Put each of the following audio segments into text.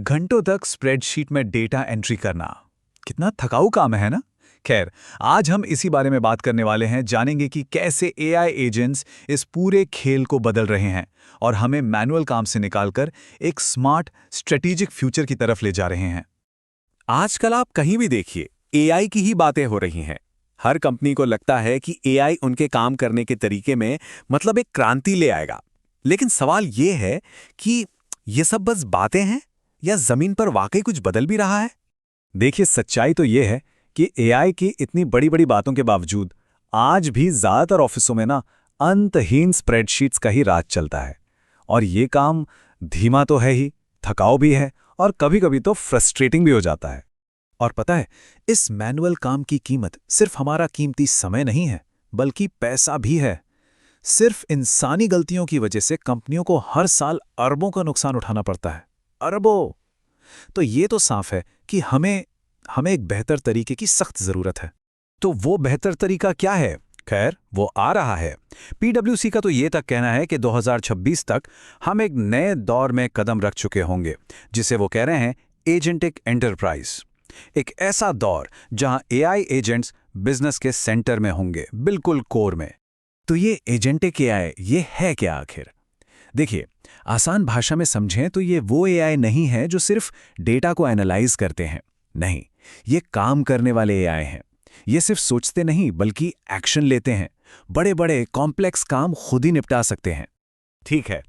घंटों तक स्प्रेडशीट में डेटा एंट्री करना कितना थकाऊ काम है ना। खैर, आज हम इसी बारे में बात करने वाले हैं, जानेंगे कि कैसे एआई एजेंट्स इस पूरे खेल को बदल रहे हैं और हमें मैनुअल काम से निकालकर एक स्मार्ट स्ट्रेटेजिक फ्यूचर की तरफ ले जा रहे हैं। आजकल आप कहीं भी देखिए एआई की ही बातें हो रही हैं। हर कंपनी को लगता है कि एआई उनके काम करने के तरीके में मतलब एक क्रांति ले आएगा। लेकिन सवाल ये है कि ये सब बस बातें हैं या जमीन पर वाकई कुछ बदल भी रहा है। देखिए, सच्चाई तो ये है कि एआई की इतनी बड़ी बड़ी बातों के बावजूद आज भी ज़्यादातर ऑफिसों में ना अंतहीन स्प्रेडशीट्स का ही राज चलता है। और ये काम धीमा तो है ही, थकाऊ भी है और कभी-कभी तो फ्रस्ट्रेटिंग भी हो जाता है। और पता है, इस मैनुअल काम की कीमत सिर्फ हमारा कीमती समय नहीं है, बल्कि पैसा भी है। सिर्फ इंसानी गलतियों की वजह से कंपनियों को हर साल अरबों का नुकसान उठाना पड़ता है। अरबों! तो ये तो साफ है कि हमें हमें एक बेहतर तरीके की सख्त जरूरत है। तो वो बेहतर तरीका क्या है? खैर, वो आ रहा है। पीडब्ल्यूसी का तो ये तक कहना है कि 2026 तक हम एक नए दौर में कदम रख चुके होंगे, जिसे वो कह रहे हैं एजेंटिक एंटरप्राइज। एक ऐसा दौर जहां एआई एजेंट्स बिजनेस के सेंटर में होंगे, बिल्कुल कोर में। तो ये एजेंटिक एआई ये है क्या आखिर? देखिए, आसान भाषा में समझें तो ये वो एआई नहीं है जो सिर्फ डेटा को एनालाइज करते हैं। नहीं, ये काम करने वाले एआई हैं। ये सिर्फ सोचते नहीं बल्कि एक्शन लेते हैं। बड़े बड़े कॉम्प्लेक्स काम खुद ही निपटा सकते हैं। ठीक है,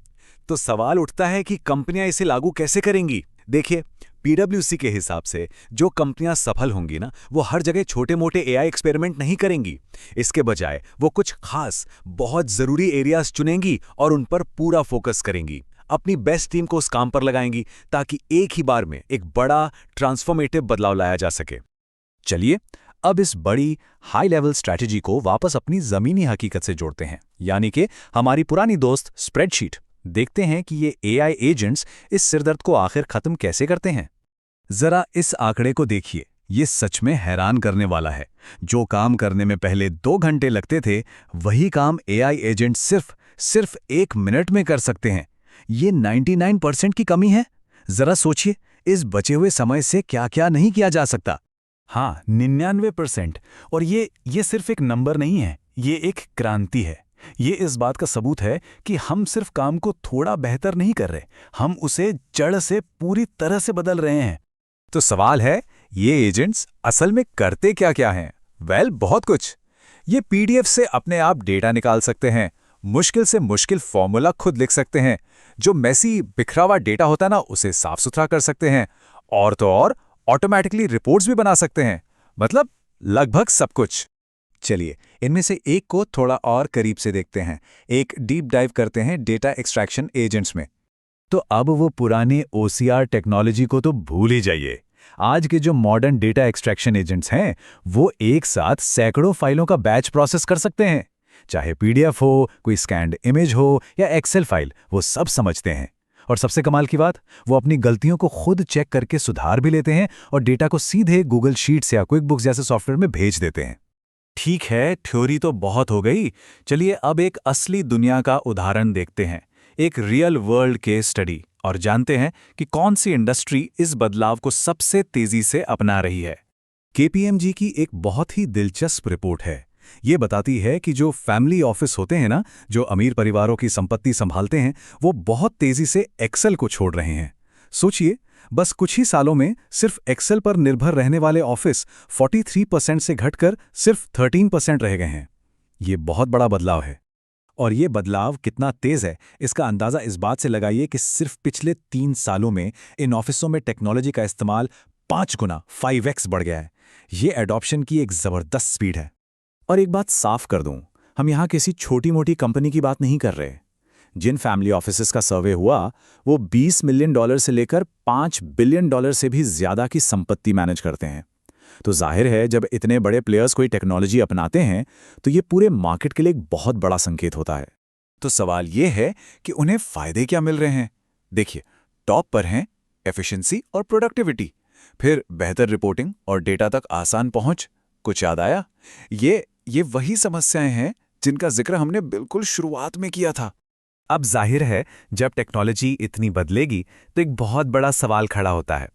तो सवाल उठता है कि कंपनियां इसे लागू कैसे करेंगी। देखिए, पीडब्ल्यूसी के हिसाब से जो कंपनियां सफल होंगी ना, वो हर जगह छोटे मोटे एआई एक्सपेरिमेंट नहीं करेंगी। इसके बजाय वो कुछ खास बहुत जरूरी एरियाज चुनेंगी और उन पर पूरा फोकस करेंगी। अपनी बेस्ट टीम को उस काम पर लगाएंगी ताकि एक ही बार में एक बड़ा ट्रांसफॉर्मेटिव बदलाव लाया जा सके। चलिए, अब इस बड़ी हाई लेवल स्ट्रैटेजी को वापस अपनी जमीनी हकीकत से जोड़ते हैं, यानी कि हमारी पुरानी दोस्त स्प्रेडशीट। देखते हैं कि ये एआई एजेंट्स इस सिरदर्द को आखिर खत्म कैसे करते हैं। जरा इस आंकड़े को देखिए, ये सच में हैरान करने वाला है। जो काम करने में पहले 2 घंटे लगते थे, वही काम एआई एजेंट सिर्फ 1 मिनट में कर सकते हैं। ये 99% की कमी है। जरा सोचिए, इस बचे हुए समय से क्या क्या नहीं किया जा सकता। हाँ, 99%। और ये सिर्फ एक नंबर नहीं है, ये एक क्रांति है। ये इस बात का सबूत है कि हम सिर्फ काम को थोड़ा बेहतर नहीं कर रहे, हम उसे जड़ से पूरी तरह से बदल रहे हैं। तो सवाल है, ये एजेंट्स असल में करते क्या क्या हैं? बहुत कुछ। ये पीडीएफ से अपने आप डेटा निकाल सकते हैं, मुश्किल से मुश्किल फॉर्मूला खुद लिख सकते हैं, जो मैसी बिखरा हुआ डेटा होता है ना, उसे साफ सुथरा कर सकते हैं, और तो और ऑटोमेटिकली रिपोर्ट्स भी बना सकते हैं। मतलब लगभग सब कुछ। चलिए, इनमें से एक को थोड़ा और करीब से देखते हैं। एक डीप डाइव करते हैं डेटा एक्सट्रैक्शन एजेंट्स में। तो अब वो पुराने ओसीआर टेक्नोलॉजी को तो भूल ही जाइए। आज के जो मॉडर्न डेटा एक्सट्रैक्शन एजेंट्स हैं, वो एक साथ सैकड़ों फाइलों का बैच प्रोसेस कर सकते हैं। चाहे पीडीएफ हो, कोई स्कैन्ड इमेज हो या एक्सेल फाइल, वो सब समझते हैं। और सबसे कमाल की बात, वो अपनी गलतियों को खुद चेक करके सुधार भी लेते हैं और डेटा को सीधे गूगल शीट्स या क्विक बुक्स जैसे सॉफ्टवेयर में भेज देते हैं। ठीक है, थ्योरी तो बहुत हो गई। चलिए अब एक असली दुनिया का उदाहरण देखते हैं, एक रियल वर्ल्ड केस स्टडी, और जानते हैं कि कौन सी इंडस्ट्री इस बदलाव को सबसे तेजी से अपना रही है। केपीएमजी की एक बहुत ही दिलचस्प रिपोर्ट है। ये बताती है कि जो फैमिली ऑफिस होते हैं ना, जो अमीर परिवारों की संपत्ति संभालते हैं, वो बहुत तेजी से एक्सेल को छोड़ रहे हैं। सोचिए, बस कुछ ही सालों में सिर्फ एक्सेल पर निर्भर रहने वाले ऑफिस 43% से घटकर सिर्फ 13% रह गए हैं। ये बहुत बड़ा बदलाव है। और ये बदलाव कितना तेज है, इसका अंदाजा इस बात से लगाइए कि सिर्फ पिछले 3 सालों में इन ऑफिसों में टेक्नोलॉजी का इस्तेमाल 5 गुना 5x बढ़ गया है। ये एडॉप्शन की एक जबरदस्त स्पीड है। और एक बात साफ कर दूं, हम यहाँ किसी छोटी मोटी कंपनी की बात नहीं कर रहे। जिन फैमिली ऑफिसेस का सर्वे हुआ, वो $20 मिलियन से लेकर $5 बिलियन से भी ज्यादा की संपत्ति मैनेज करते हैं। तो जाहिर है, जब इतने बड़े प्लेयर्स कोई टेक्नोलॉजी अपनाते हैं, तो ये पूरे मार्केट के लिए एक बहुत बड़ा संकेत होता है। तो सवाल ये है कि उन्हें फायदे क्या मिल रहे हैं। देखिए, टॉप पर हैं एफिशिएंसी और प्रोडक्टिविटी, फिर बेहतर रिपोर्टिंग और डेटा तक आसान पहुंच। कुछ याद आया? ये वही समस्याएं हैं जिनका जिक्र हमने बिल्कुल शुरुआत में किया था। अब जाहिर है जब टेक्नोलॉजी इतनी बदलेगी तो एक बहुत बड़ा सवाल खड़ा होता है,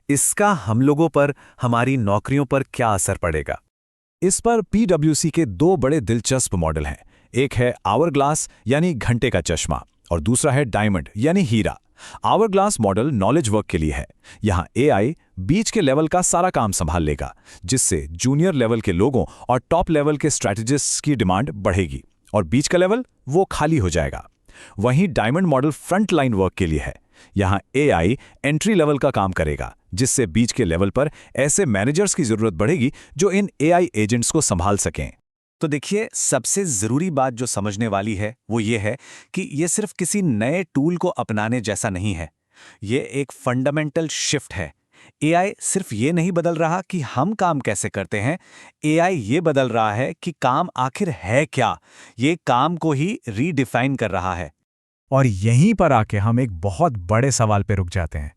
इसका हम लोगों पर, हमारी नौकरियों पर क्या असर पड़ेगा। इस पर PwC के दो बड़े दिलचस्प मॉडल हैं। एक है आवर-ग्लास यानी घंटे का चश्मा, और दूसरा है डायमंड यानी हीरा। आवर-ग्लास मॉडल नॉलेज वर्क के लिए है। यहाँ AI बीच के लेवल का सारा काम संभाल लेगा, जिससे जूनियर लेवल के लोगों और टॉप लेवल के स्ट्रैटेजिस्ट्स की डिमांड बढ़ेगी, और बीच का लेवल वो खाली हो जाएगा। वहीं diamond model front line work के लिए है। यहाँ AI एंट्री लेवल का काम करेगा, जिससे बीच के लेवल पर ऐसे मैनेजर्स की जरूरत बढ़ेगी जो इन AI एजेंट्स को संभाल सकें। तो देखिए, सबसे जरूरी बात जो समझने वाली है वो ये है कि ये सिर्फ किसी नए टूल को अपनाने जैसा नहीं है, ये एक फंडामेंटल शिफ्ट है। AI सिर्फ ये नहीं बदल रहा कि हम काम कैसे करते हैं, AI ये बदल रहा है कि काम आखिर है क्या। ये काम को ही रीडिफाइन कर रहा है। और यहीं पर आके हम एक बहुत बड़े सवाल पे रुक जाते हैं।